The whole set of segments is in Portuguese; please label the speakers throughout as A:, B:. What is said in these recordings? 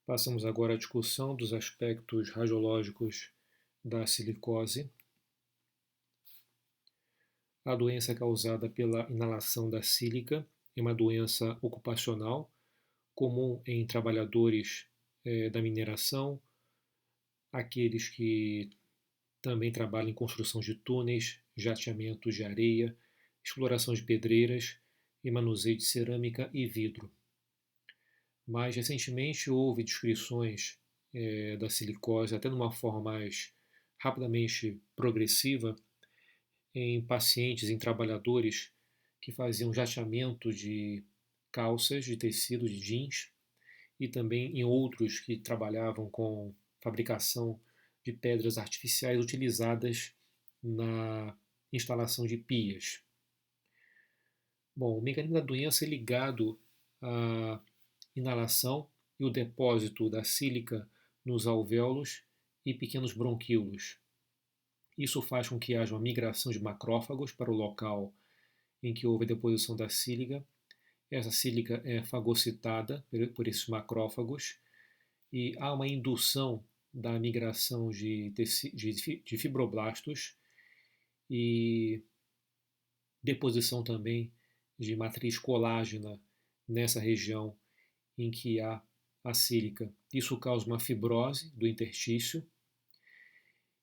A: Passamos agora à discussão dos aspectos radiológicos da silicose. A doença causada pela inalação da sílica é uma doença ocupacional, comum em trabalhadores da mineração, aqueles que também trabalham em construção de túneis, jateamentos de areia, exploração de pedreiras e manuseio de cerâmica e vidro. Mais recentemente houve descrições da silicose, até de uma forma mais rapidamente progressiva, em pacientes, em trabalhadores que faziam jateamento de calças, de tecido, de jeans, e também em outros que trabalhavam com fabricação de pedras artificiais utilizadas na instalação de pias. Bom, o mecanismo da doença é ligado à inalação e o depósito da sílica nos alvéolos e pequenos bronquíolos. Isso faz com que haja uma migração de macrófagos para o local em que houve a deposição da sílica. Essa sílica é fagocitada por esses macrófagos e há uma indução da migração de fibroblastos e deposição também de matriz colágena nessa região em que há a sílica. Isso causa uma fibrose do interstício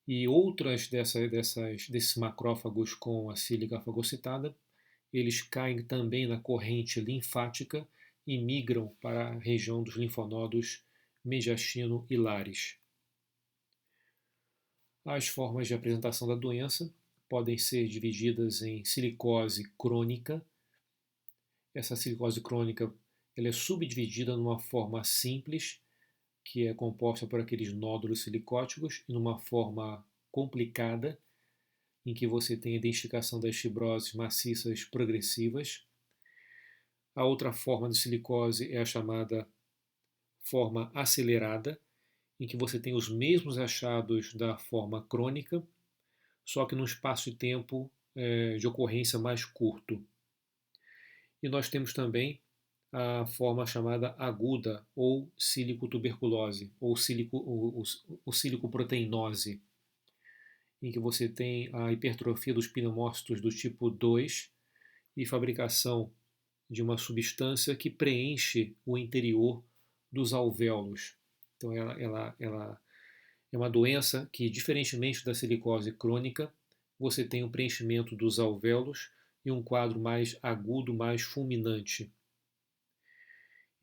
A: e outras desses macrófagos com a sílica fagocitada, eles caem também na corrente linfática e migram para a região dos linfonodos mediastino e lares. As formas de apresentação da doença podem ser divididas em silicose crônica. Essa silicose crônica ela é subdividida numa forma simples, que é composta por aqueles nódulos silicóticos, e numa forma complicada, em que você tem a identificação das fibroses maciças progressivas. A outra forma de silicose é a chamada forma acelerada, em que você tem os mesmos achados da forma crônica, só que num espaço de tempo de ocorrência mais curto. E nós temos também a forma chamada aguda, ou sílico-tuberculose, ou sílico-proteinose, em que você tem a hipertrofia dos pneumócitos do tipo 2 e fabricação de uma substância que preenche o interior dos alvéolos. Então, ela é uma doença que, diferentemente da silicose crônica, você tem um preenchimento dos alvéolos e um quadro mais agudo, mais fulminante.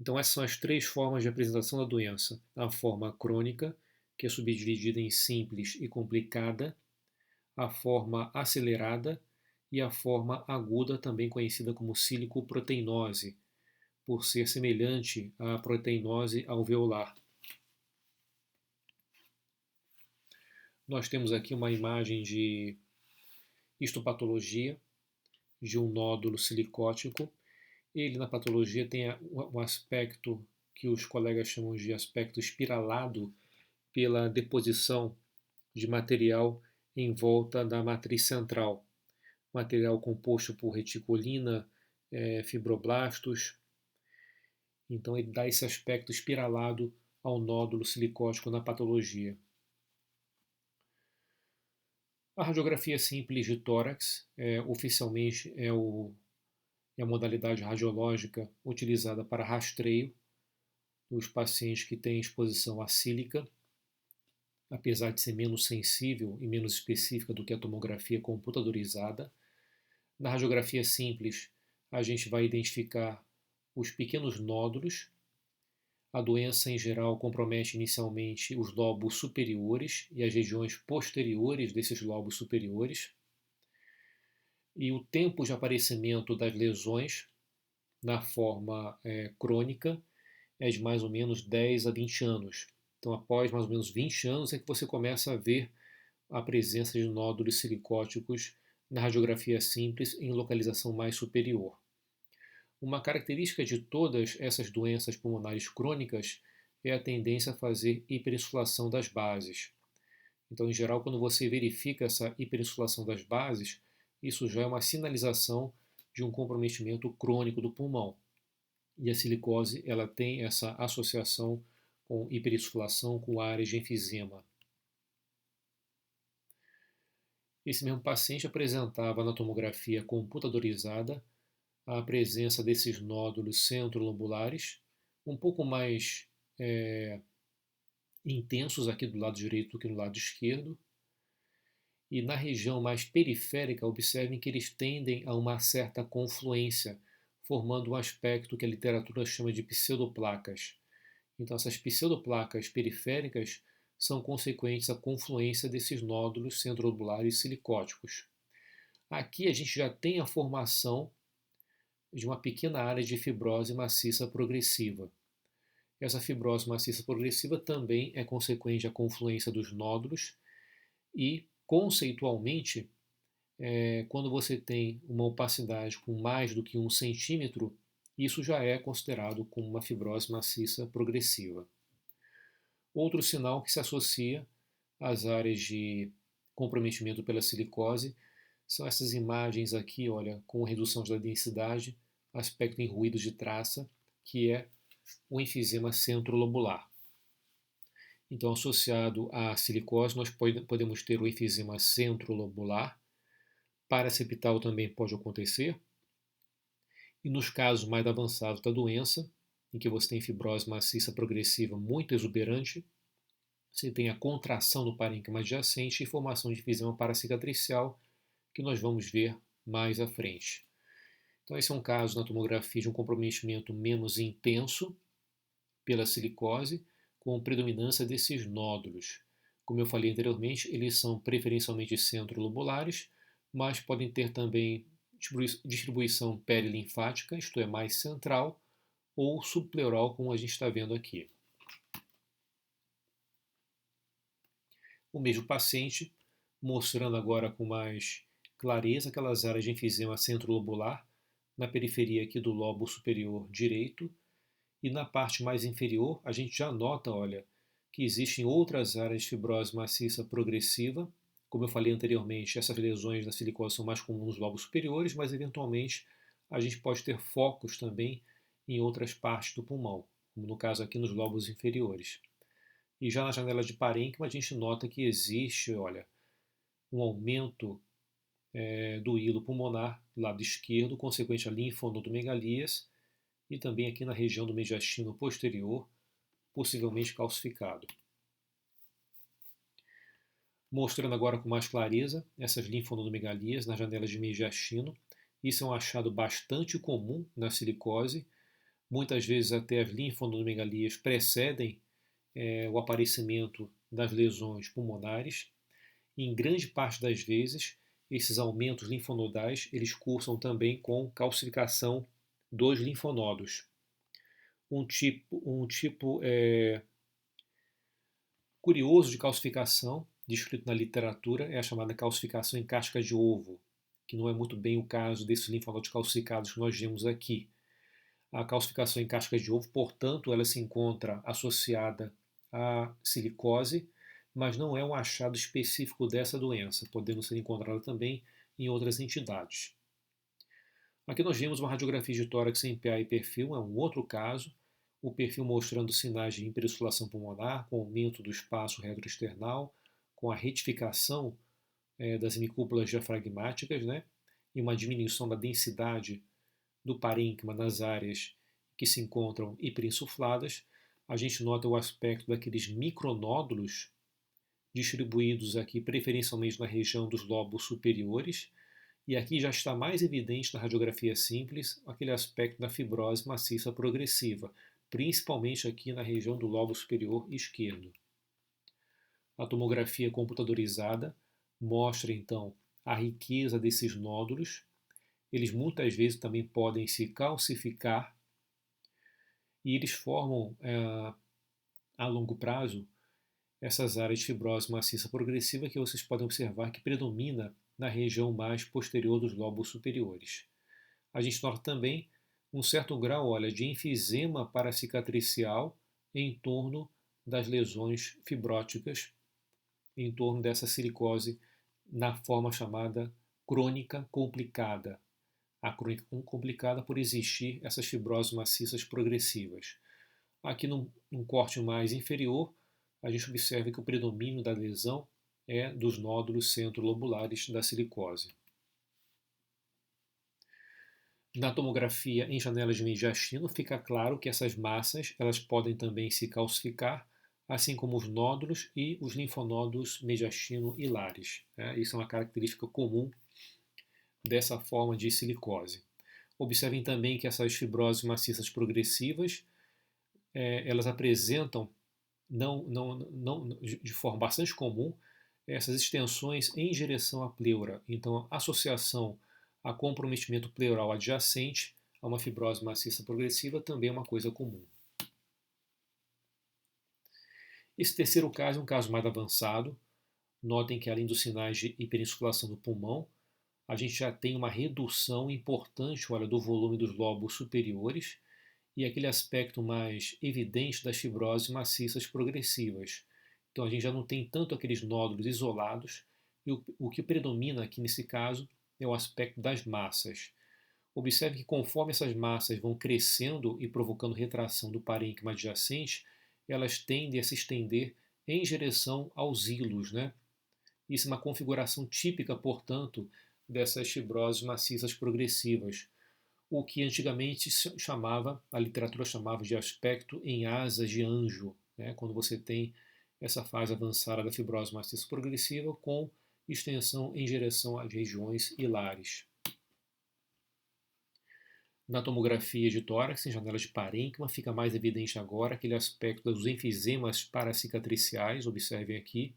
A: Então, essas são as três formas de apresentação da doença. A forma crônica, que é subdividida em simples e complicada, a forma acelerada e a forma aguda, também conhecida como sílico-proteinose, por ser semelhante à proteinose alveolar. Nós temos aqui uma imagem de histopatologia de um nódulo silicótico. Ele, na patologia, tem um aspecto que os colegas chamam de aspecto espiralado pela deposição de material em volta da matriz central. Material composto por reticulina, fibroblastos. Então, ele dá esse aspecto espiralado ao nódulo silicótico na patologia. A radiografia simples de tórax, oficialmente, é a modalidade radiológica utilizada para rastreio dos pacientes que têm exposição à sílica, apesar de ser menos sensível e menos específica do que a tomografia computadorizada. Na radiografia simples, a gente vai identificar os pequenos nódulos. A doença, em geral, compromete inicialmente os lobos superiores e as regiões posteriores desses lobos superiores. E o tempo de aparecimento das lesões na forma crônica é de mais ou menos 10 a 20 anos. Então, após mais ou menos 20 anos é que você começa a ver a presença de nódulos silicóticos na radiografia simples em localização mais superior. Uma característica de todas essas doenças pulmonares crônicas é a tendência a fazer hiperinsulação das bases. Então, em geral, quando você verifica essa hiperinsulação das bases, isso já é uma sinalização de um comprometimento crônico do pulmão. E a silicose ela tem essa associação com hiperinsuflação com áreas de enfisema. Esse mesmo paciente apresentava na tomografia computadorizada a presença desses nódulos centrolobulares, um pouco mais intensos aqui do lado direito do que no lado esquerdo. E na região mais periférica, observem que eles tendem a uma certa confluência, formando um aspecto que a literatura chama de pseudoplacas. Então, essas pseudoplacas periféricas são consequentes à confluência desses nódulos centrolobulares silicóticos. Aqui a gente já tem a formação de uma pequena área de fibrose maciça progressiva. Essa fibrose maciça progressiva também é consequente à confluência dos nódulos e, conceitualmente, quando você tem uma opacidade com mais do que 1 centímetro, isso já é considerado como uma fibrose maciça progressiva. Outro sinal que se associa às áreas de comprometimento pela silicose são essas imagens aqui, olha, com redução da densidade, aspecto em ruídos de traça, que é o enfisema centrolobular. Então, associado à silicose, nós podemos ter o enfisema centrolobular. Paraseptal também pode acontecer. E nos casos mais avançados da doença, em que você tem fibrose maciça progressiva muito exuberante, você tem a contração do parênquima adjacente e formação de enfisema paracicatricial, que nós vamos ver mais à frente. Então, esse é um caso na tomografia de um comprometimento menos intenso pela silicose, com predominância desses nódulos. Como eu falei anteriormente, eles são preferencialmente centrolobulares, mas podem ter também distribuição perilinfática, isto é, mais central, ou subpleural, como a gente está vendo aqui. O mesmo paciente, mostrando agora com mais clareza aquelas áreas de enfisema centrolobular na periferia aqui do lobo superior direito, e na parte mais inferior a gente já nota, olha, que existem outras áreas de fibrose maciça progressiva. Como eu falei anteriormente, essas lesões da silicose são mais comuns nos lobos superiores, mas eventualmente a gente pode ter focos também em outras partes do pulmão, como no caso aqui nos lobos inferiores. E já na janela de parênquima a gente nota que existe, olha, um aumento do hilo pulmonar do lado esquerdo, consequente a linfonodomegalias, e também aqui na região do mediastino posterior, possivelmente calcificado. Mostrando agora com mais clareza essas linfonodomegalias nas janelas de mediastino. Isso é um achado bastante comum na silicose. Muitas vezes até as linfonodomegalias precedem o aparecimento das lesões pulmonares. E em grande parte das vezes, esses aumentos linfonodais eles cursam também com calcificação dos linfonodos. Um tipo curioso de calcificação, descrito na literatura, é a chamada calcificação em casca de ovo, que não é muito bem o caso desses linfonodos calcificados que nós vemos aqui. A calcificação em casca de ovo, portanto, ela se encontra associada à silicose, mas não é um achado específico dessa doença, podendo ser encontrada também em outras entidades. Aqui nós vemos uma radiografia de tórax em PA e perfil, é um outro caso, o perfil mostrando sinais de hiperinsuflação pulmonar, com aumento do espaço retroesternal, com a retificação das hemicúpulas diafragmáticas, né, e uma diminuição da densidade do parênquima nas áreas que se encontram hiperinsufladas. A gente nota o aspecto daqueles micronódulos distribuídos aqui preferencialmente na região dos lobos superiores, e aqui já está mais evidente na radiografia simples aquele aspecto da fibrose maciça progressiva, principalmente aqui na região do lobo superior esquerdo. A tomografia computadorizada mostra então a riqueza desses nódulos. Eles muitas vezes também podem se calcificar e eles formam a longo prazo essas áreas de fibrose maciça progressiva que vocês podem observar que predomina na região mais posterior dos lobos superiores. A gente nota também um certo grau, olha, de enfisema paracicatricial em torno das lesões fibróticas, em torno dessa silicose na forma chamada crônica complicada. A crônica complicada por existir essas fibroses maciças progressivas. Aqui num corte mais inferior, a gente observa que o predomínio da lesão é dos nódulos centrolobulares da silicose. Na tomografia em janelas de mediastino, fica claro que essas massas elas podem também se calcificar, assim como os nódulos e os linfonodos mediastino-hilares. Né? Isso é uma característica comum dessa forma de silicose. Observem também que essas fibroses maciças progressivas, elas apresentam, de forma bastante comum, essas extensões em direção à pleura. Então, a associação a comprometimento pleural adjacente a uma fibrose maciça progressiva também é uma coisa comum. Esse terceiro caso é um caso mais avançado. Notem que além dos sinais de hiperinsuflação do pulmão, a gente já tem uma redução importante, olha, do volume dos lobos superiores e aquele aspecto mais evidente das fibroses maciças progressivas. Então a gente já não tem tanto aqueles nódulos isolados e o que predomina aqui nesse caso é o aspecto das massas. Observe que conforme essas massas vão crescendo e provocando retração do parênquima adjacente, elas tendem a se estender em direção aos hilos, né? Isso é uma configuração típica, portanto, dessas fibroses maciças progressivas, o que antigamente a literatura chamava de aspecto em asas de anjo, né? Quando você tem essa fase avançada da fibrose maciça progressiva com extensão em direção às regiões hilares. Na tomografia de tórax, em janelas de parênquima, fica mais evidente agora aquele aspecto dos enfisemas paracicatriciais, observem aqui,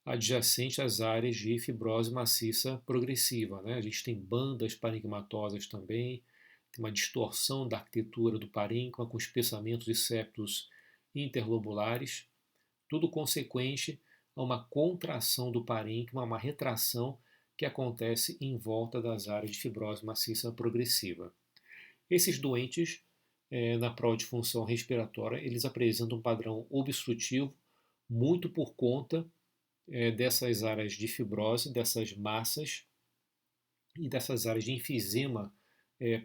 A: adjacente às áreas de fibrose maciça progressiva. Né? A gente tem bandas parenquimatosas também, tem uma distorção da arquitetura do parênquima com espessamentos de septos interlobulares, tudo consequente a uma contração do parênquima, uma retração que acontece em volta das áreas de fibrose maciça progressiva. Esses doentes, na prova de função respiratória, eles apresentam um padrão obstrutivo muito por conta dessas áreas de fibrose, dessas massas e dessas áreas de enfisema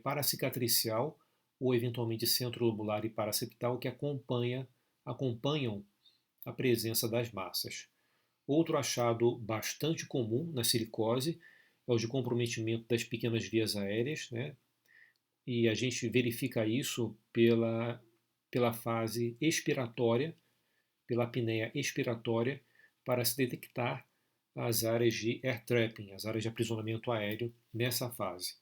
A: paracicatricial ou eventualmente centrolobular e paraseptal que acompanham a presença das massas. Outro achado bastante comum na silicose é o de comprometimento das pequenas vias aéreas, né? E a gente verifica isso pela fase expiratória, pela apneia expiratória, para se detectar as áreas de air trapping, as áreas de aprisionamento aéreo nessa fase.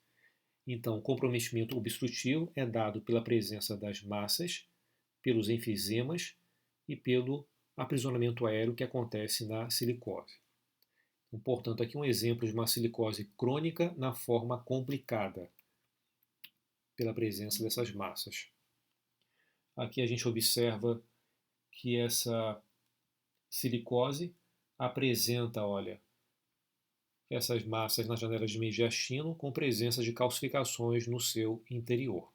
A: Então, o comprometimento obstrutivo é dado pela presença das massas, pelos enfisemas e pelo aprisionamento aéreo que acontece na silicose. Então, portanto, aqui um exemplo de uma silicose crônica na forma complicada, pela presença dessas massas. Aqui a gente observa que essa silicose apresenta, olha, essas massas nas janelas de mediastino com presença de calcificações no seu interior.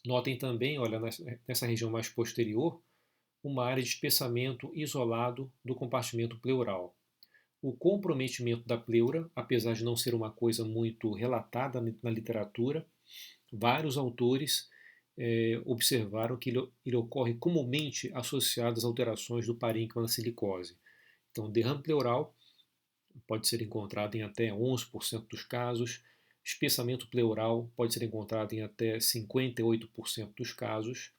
A: Notem também, olha, nessa região mais posterior, uma área de espessamento isolado do compartimento pleural. O comprometimento da pleura, apesar de não ser uma coisa muito relatada na literatura, vários autores observaram que ele ocorre comumente associado às alterações do parênquima na silicose. Então, derrame pleural pode ser encontrado em até 11% dos casos, espessamento pleural pode ser encontrado em até 58% dos casos.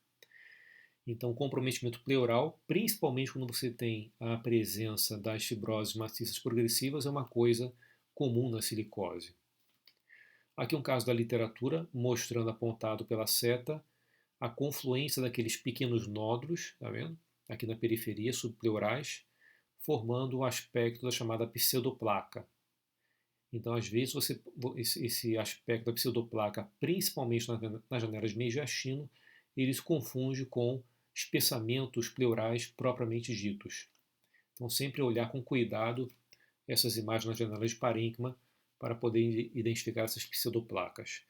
A: Então, comprometimento pleural, principalmente quando você tem a presença das fibroses maciças progressivas, é uma coisa comum na silicose. Aqui um caso da literatura mostrando apontado pela seta a confluência daqueles pequenos nódulos, tá vendo? Aqui na periferia subpleurais, formando o aspecto da chamada pseudoplaca. Então, às vezes, esse aspecto da pseudoplaca, principalmente nas janelas de mediastino, ele se confunde com espessamentos pleurais propriamente ditos. Então, sempre olhar com cuidado essas imagens nas janelas de parênquima para poder identificar essas pseudoplacas.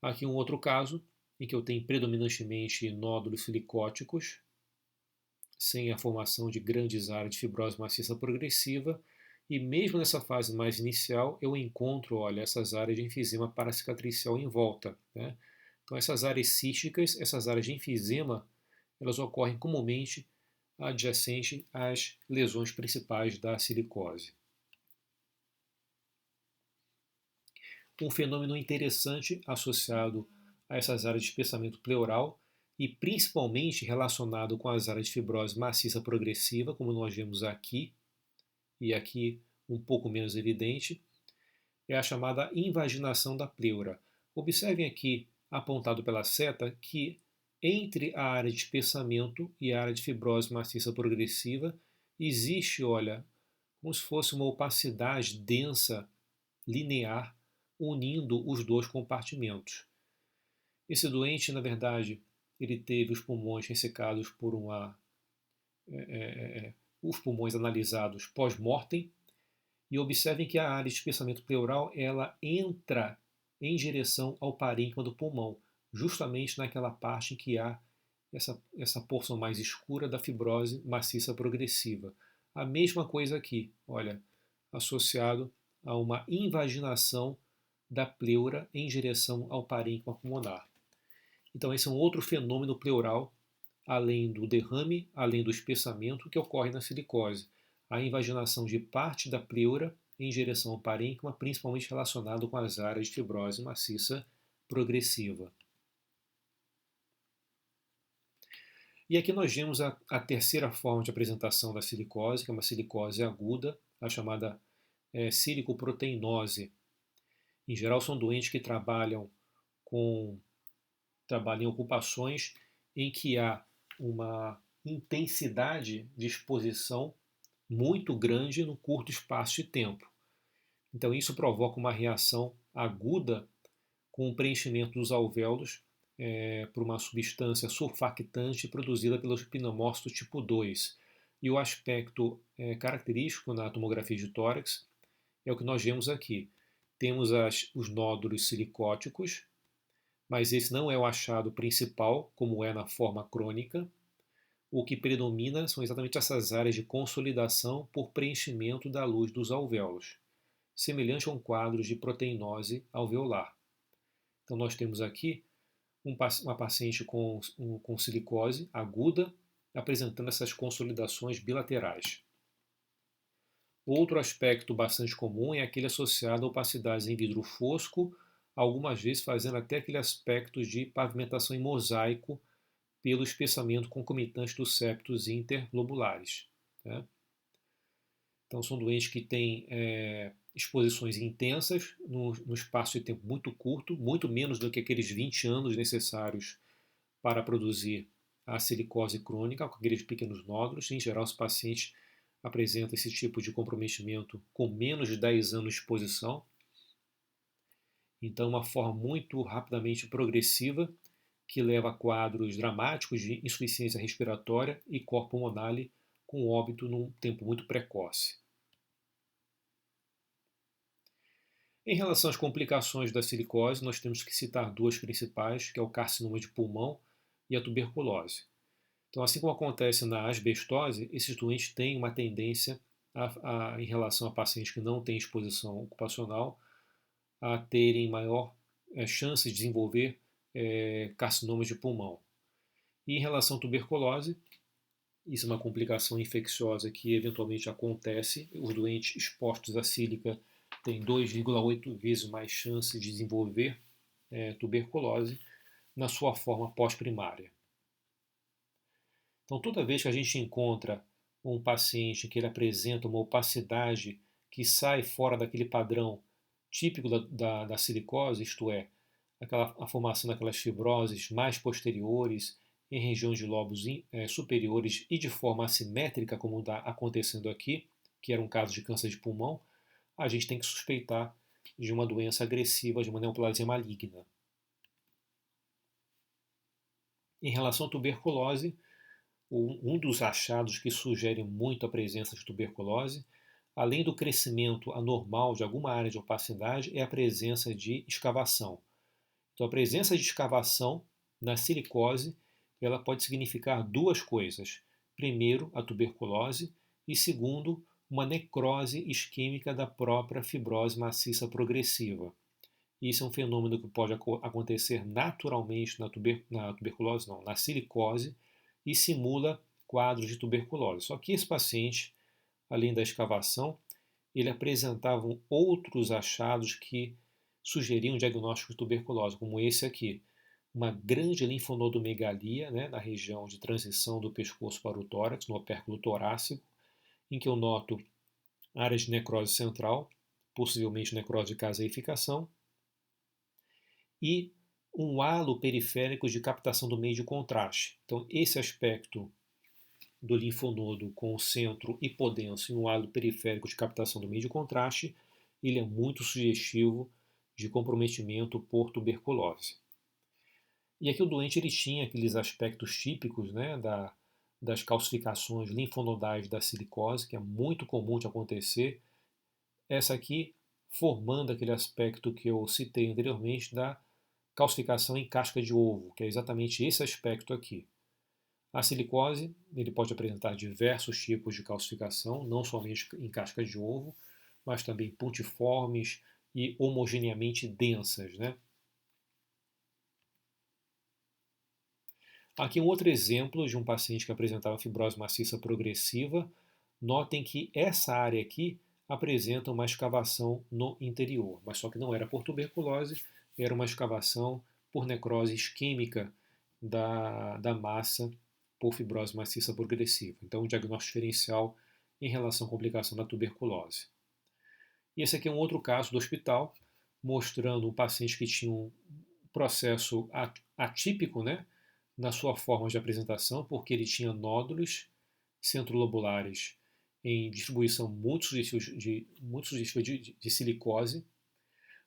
A: Aqui um outro caso, em que eu tenho predominantemente nódulos silicóticos, sem a formação de grandes áreas de fibrose maciça progressiva, e mesmo nessa fase mais inicial eu encontro, olha, essas áreas de enfisema paracicatricial em volta, né? Então, essas áreas císticas, essas áreas de enfisema, elas ocorrem comumente adjacente às lesões principais da silicose. Um fenômeno interessante associado a essas áreas de espessamento pleural e principalmente relacionado com as áreas de fibrose maciça progressiva, como nós vemos aqui, e aqui um pouco menos evidente, é a chamada invaginação da pleura. Observem aqui, apontado pela seta, que entre a área de espessamento e a área de fibrose maciça progressiva existe, olha, como se fosse uma opacidade densa, linear, unindo os dois compartimentos. Esse doente, na verdade, ele teve os pulmões ressecados por os pulmões analisados pós-mortem, e observem que a área de espessamento pleural ela entra em direção ao parênquima do pulmão, justamente naquela parte em que há essa porção mais escura da fibrose maciça progressiva. A mesma coisa aqui, olha, associado a uma invaginação da pleura em direção ao parênquima pulmonar. Então, esse é um outro fenômeno pleural, além do derrame, além do espessamento, que ocorre na silicose. A invaginação de parte da pleura em direção ao parênquima, principalmente relacionado com as áreas de fibrose maciça progressiva. E aqui nós vemos a terceira forma de apresentação da silicose, que é uma silicose aguda, a chamada silicoproteinose. Em geral, são doentes que trabalham em ocupações em que há uma intensidade de exposição muito grande no curto espaço de tempo. Então, isso provoca uma reação aguda com o preenchimento dos alvéolos por uma substância surfactante produzida pelo pneumócito tipo 2. E o aspecto característico na tomografia de tórax é o que nós vemos aqui. Temos os nódulos silicóticos, mas esse não é o achado principal, como é na forma crônica. O que predomina são exatamente essas áreas de consolidação por preenchimento da luz dos alvéolos, semelhante a um quadro de proteinose alveolar. Então, nós temos aqui uma paciente com silicose aguda, apresentando essas consolidações bilaterais. Outro aspecto bastante comum é aquele associado a opacidades em vidro fosco, algumas vezes fazendo até aquele aspecto de pavimentação em mosaico pelo espessamento concomitante dos septos interlobulares. Né? Então, são doentes que têm exposições intensas no espaço de tempo muito curto, muito menos do que aqueles 20 anos necessários para produzir a silicose crônica, com aqueles pequenos nódulos. Em geral, os pacientes apresentam esse tipo de comprometimento com menos de 10 anos de exposição. Então, uma forma muito rapidamente progressiva que leva a quadros dramáticos de insuficiência respiratória e cor pulmonale com óbito num tempo muito precoce. Em relação às complicações da silicose, nós temos que citar duas principais, que é o carcinoma de pulmão e a tuberculose. Então, assim como acontece na asbestose, esses doentes têm uma tendência, em relação a pacientes que não têm exposição ocupacional, a terem maior chance de desenvolver carcinomas de pulmão. E em relação à tuberculose, isso é uma complicação infecciosa que eventualmente acontece. Os doentes expostos à sílica têm 2,8 vezes mais chance de desenvolver tuberculose na sua forma pós-primária. Então, toda vez que a gente encontra um paciente que ele apresenta uma opacidade que sai fora daquele padrão típico da silicose, isto é, a formação daquelas fibroses mais posteriores em regiões de lobos superiores e de forma assimétrica, como está acontecendo aqui, que era um caso de câncer de pulmão, a gente tem que suspeitar de uma doença agressiva, de uma neoplasia maligna. Em relação à tuberculose, um dos achados que sugere muito a presença de tuberculose, além do crescimento anormal de alguma área de opacidade, é a presença de escavação. Então, a presença de escavação na silicose ela pode significar duas coisas. Primeiro, a tuberculose e segundo, uma necrose isquêmica da própria fibrose maciça progressiva. Isso é um fenômeno que pode acontecer naturalmente na tuberculose, não, na silicose, e simula quadros de tuberculose. Só que esse paciente, além da escavação, ele apresentava outros achados que sugeriam diagnóstico de tuberculose, como esse aqui. Uma grande linfonodomegalia, né, na região de transição do pescoço para o tórax, no opérculo torácico, em que eu noto áreas de necrose central, possivelmente necrose de caseificação, e um halo periférico de captação do meio de contraste. Então, esse aspecto do linfonodo com o centro hipodenso e um halo periférico de captação do meio de contraste, ele é muito sugestivo de comprometimento por tuberculose. E aqui o doente ele tinha aqueles aspectos típicos, né, das calcificações linfonodais da silicose, que é muito comum de acontecer. Essa aqui formando aquele aspecto que eu citei anteriormente da calcificação em casca de ovo, que é exatamente esse aspecto aqui. A silicose ele pode apresentar diversos tipos de calcificação, não somente em casca de ovo, mas também pontiformes e homogeneamente densas, né? Aqui um outro exemplo de um paciente que apresentava fibrose maciça progressiva. Notem que essa área aqui apresenta uma escavação no interior, mas só que não era por tuberculose, era uma escavação por necrose isquêmica da massa por fibrose maciça progressiva. Então, um diagnóstico diferencial em relação à complicação da tuberculose. E esse aqui é um outro caso do hospital, mostrando um paciente que tinha um processo atípico, né, na sua forma de apresentação, porque ele tinha nódulos centrolobulares em distribuição muito sugestiva de silicose,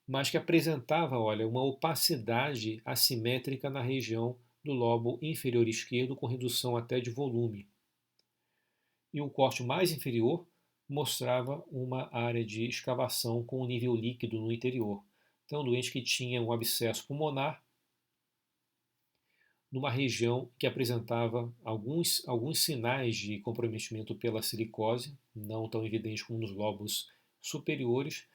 A: mas que apresentava, olha, uma opacidade assimétrica na região do lobo inferior esquerdo, com redução até de volume. E o corte mais inferior mostrava uma área de escavação com um nível líquido no interior. Então, um doente que tinha um abscesso pulmonar numa região que apresentava alguns sinais de comprometimento pela silicose, não tão evidentes como nos lobos superiores,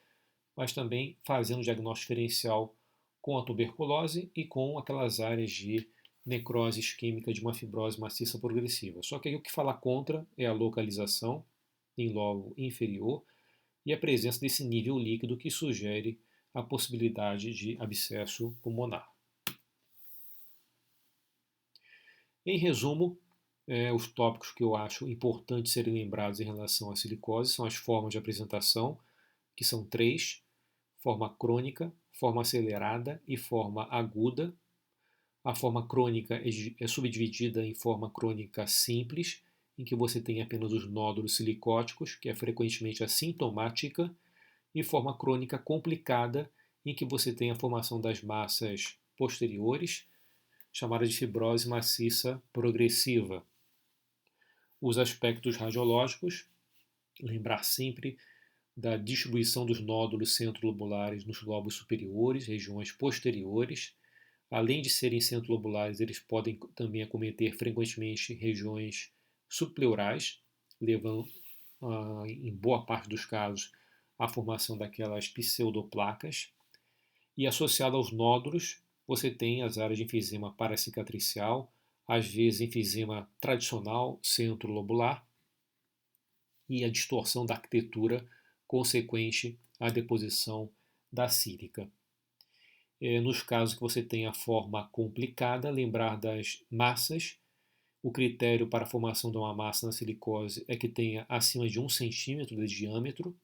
A: mas também fazendo diagnóstico diferencial com a tuberculose e com aquelas áreas de necrose isquêmica de uma fibrose maciça progressiva. Só que aí o que fala contra é a localização em lobo inferior e a presença desse nível líquido que sugere a possibilidade de abscesso pulmonar. Em resumo, os tópicos que eu acho importantes serem lembrados em relação à silicose são as formas de apresentação, que são três: forma crônica, forma acelerada e forma aguda. A forma crônica é subdividida em forma crônica simples, em que você tem apenas os nódulos silicóticos, que é frequentemente assintomática, e forma crônica complicada, em que você tem a formação das massas posteriores, chamada de fibrose maciça progressiva. Os aspectos radiológicos, lembrar sempre da distribuição dos nódulos centrolobulares nos lobos superiores, regiões posteriores. Além de serem centrolobulares, eles podem também acometer frequentemente regiões subpleurais, levando, em boa parte dos casos, à formação daquelas pseudoplacas. E associado aos nódulos, você tem as áreas de enfisema paracicatricial, às vezes enfisema tradicional centrolobular e a distorção da arquitetura consequente à deposição da sílica. Nos casos que você tem a forma complicada, lembrar das massas. O critério para a formação de uma massa na silicose é que tenha acima de 1 centímetro de diâmetro,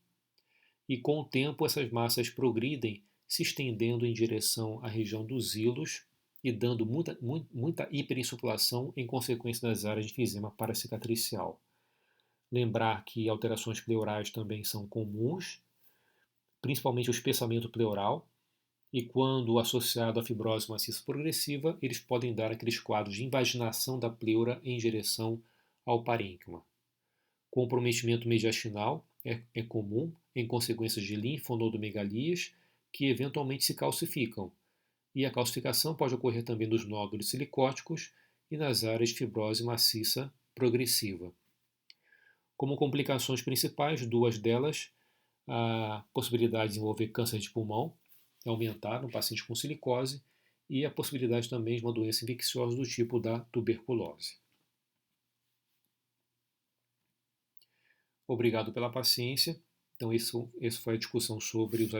A: e com o tempo essas massas progridem, se estendendo em direção à região dos hilos e dando muita hiperinsuflação em consequência das áreas de enfisema paracicatricial. Lembrar que alterações pleurais também são comuns, principalmente o espessamento pleural, e quando associado à fibrose maciça progressiva, eles podem dar aqueles quadros de invaginação da pleura em direção ao parênquima. Comprometimento mediastinal é comum em consequência de linfonodomegalias que eventualmente se calcificam, e a calcificação pode ocorrer também nos nódulos silicóticos e nas áreas de fibrose maciça progressiva. Como complicações principais, duas delas: a possibilidade de desenvolver câncer de pulmão, aumentar no paciente com silicose e a possibilidade também de uma doença infecciosa do tipo da tuberculose. Obrigado pela paciência. Então, isso foi a discussão sobre os